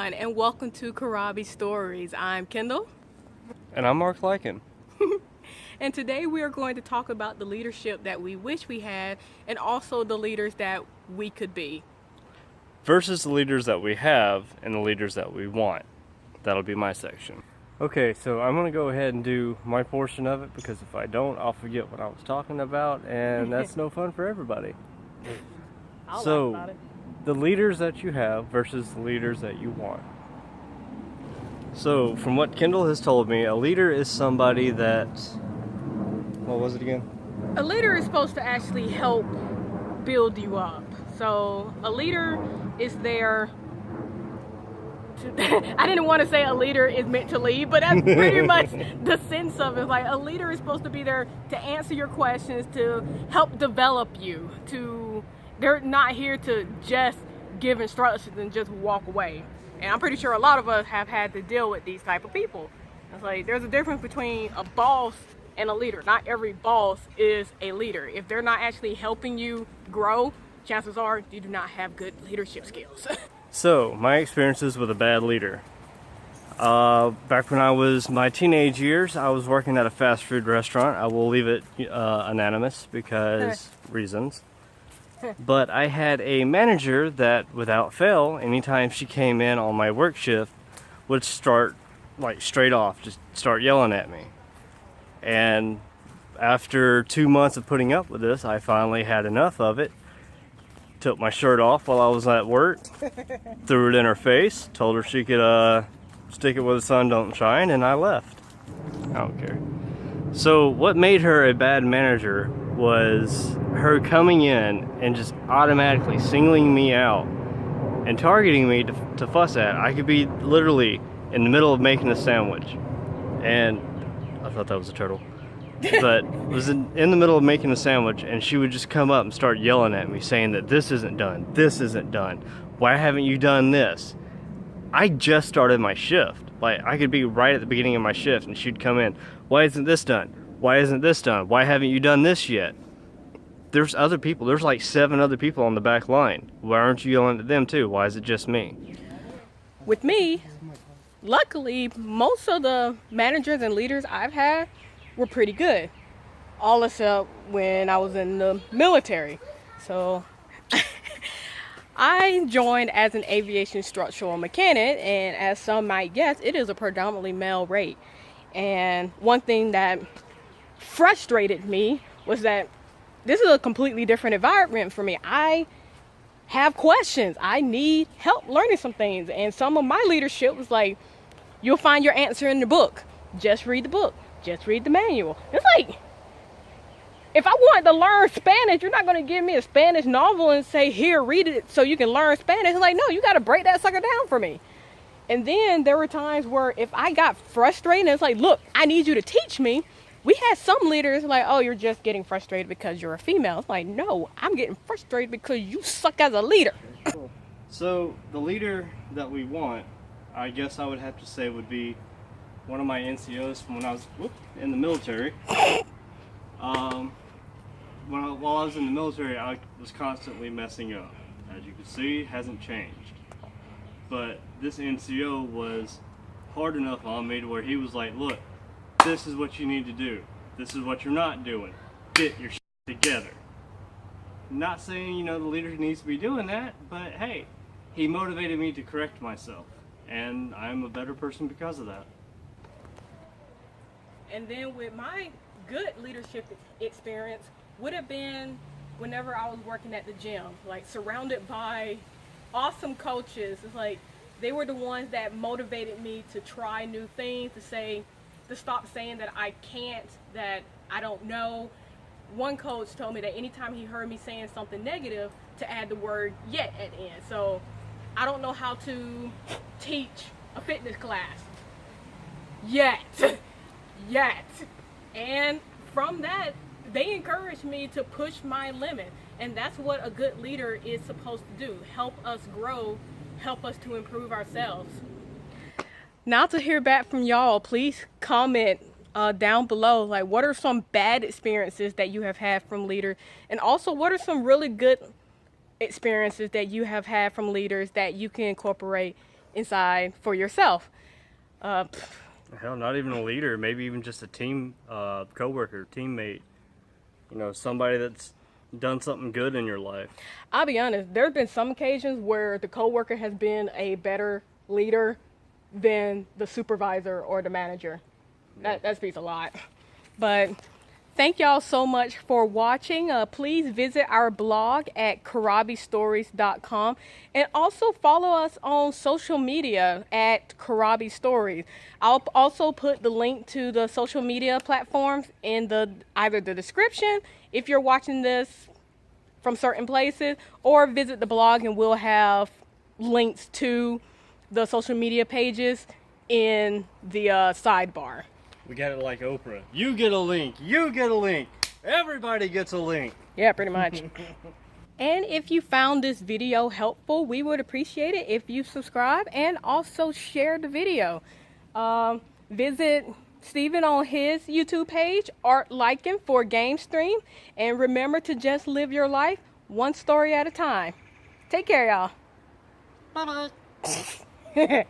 everyone, and welcome to Karabi Stories. I'm Kyndall. And I'm Mark Lycan. And today we are going to talk about the leadership that we wish we had and also the leaders that we could be. Versus the leaders that we have and the leaders that we want. That'll be my section. Okay, so I'm going to go ahead and do my portion of it because if I don't, I'll forget what I was talking about, and that's no fun for everybody. I'll So, laugh about it. the leaders that you have versus the leaders that you want. So, from what Kyndall has told me, a leader is somebody that... What was it again? A leader is supposed to actually help build you up. So a leader is there to, I didn't want to say a leader is meant to lead, but that's pretty much the sense of it. Like, a leader is supposed to be there to answer your questions, to help develop you. They're not here to just give instructions and just walk away. And I'm pretty sure a lot of us have had to deal with these type of people. It's like there's a difference between a boss and a leader. Not every boss is a leader. If they're not actually helping you grow, chances are you do not have good leadership skills. So, my experiences with a bad leader. Back when I was my teenage years, I was working at a fast food restaurant. I will leave it anonymous because reasons. But I had a manager that, without fail, anytime she came in on my work shift, would start, like, straight off, just start yelling at me. And after 2 months of putting up with this, I finally had enough of it. Took my shirt off while I was at work, threw it in her face, told her she could stick it where the sun don't shine, and I left. I don't care. So what made her a bad manager was her coming in and just automatically singling me out and targeting me to fuss at. I could be literally in the middle of making a sandwich, and I thought that was a turtle. But was in the middle of making a sandwich, and she would just come up and start yelling at me, saying that this isn't done, this isn't done, why haven't you done this? I just started my shift. Like, I could be right at the beginning of my shift, and she'd come in, why isn't this done? Why isn't this done? Why haven't you done this yet? There's other people, there's like 7 other people on the back line. Why aren't you yelling at them too? Why is it just me? With me, luckily, most of the managers and leaders I've had were pretty good, all except when I was in the military. So I joined as an aviation structural mechanic, and as some might guess, it is a predominantly male rate. And one thing that frustrated me was that this is a completely different environment for me. I have questions. I need help learning some things, and some of my leadership was like, you'll find your answer in the book. Just read the book. Just read the manual. It's like, if I wanted to learn Spanish, you're not going to give me a Spanish novel and say, here, read it so you can learn Spanish. It's like, no, you got to break that sucker down for me. And then there were times where if I got frustrated, it's like, look, I need you to teach me. We had some leaders like, oh, you're just getting frustrated because you're a female. It's like, no, I'm getting frustrated because you suck as a leader. So, the leader that we want, I guess I would have to say would be one of my NCOs from when I was in the military. While I was in the military, I was constantly messing up. As you can see, it hasn't changed. But this NCO was hard enough on me to where he was like, look, this is what you need to do. This is what you're not doing. Get your shit together. Not saying, the leader needs to be doing that, but hey, he motivated me to correct myself. And I'm a better person because of that. And then with my good leadership experience would have been whenever I was working at the gym, like surrounded by awesome coaches. It's like they were the ones that motivated me to try new things, to stop saying that I can't, that I don't know. One coach told me that anytime he heard me saying something negative, to add the word yet at the end. So I don't know how to teach a fitness class yet. And from that, they encouraged me to push my limit, and that's what a good leader is supposed to do: help us grow, help us to improve ourselves. Now, to hear back from y'all, please comment down below, like, what are some bad experiences that you have had from leaders, and also what are some really good experiences that you have had from leaders that you can incorporate inside for yourself. Hell, not even a leader, maybe even just a team coworker, teammate. You know, somebody that's done something good in your life. I'll be honest, there have been some occasions where the coworker has been a better leader than the supervisor or the manager. That speaks a lot. But thank y'all so much for watching. Please visit our blog at karabistories.com and also follow us on social media at Karabi Stories. I'll also put the link to the social media platforms in either the description if you're watching this from certain places, or visit the blog and we'll have links to the social media pages in the sidebar. We got it like Oprah. You get a link. You get a link. Everybody gets a link. Yeah, pretty much. And if you found this video helpful, we would appreciate it if you subscribe and also share the video. Visit Steven on his YouTube page, Art Liken for Game Stream. And remember to just live your life one story at a time. Take care, y'all. Bye-bye.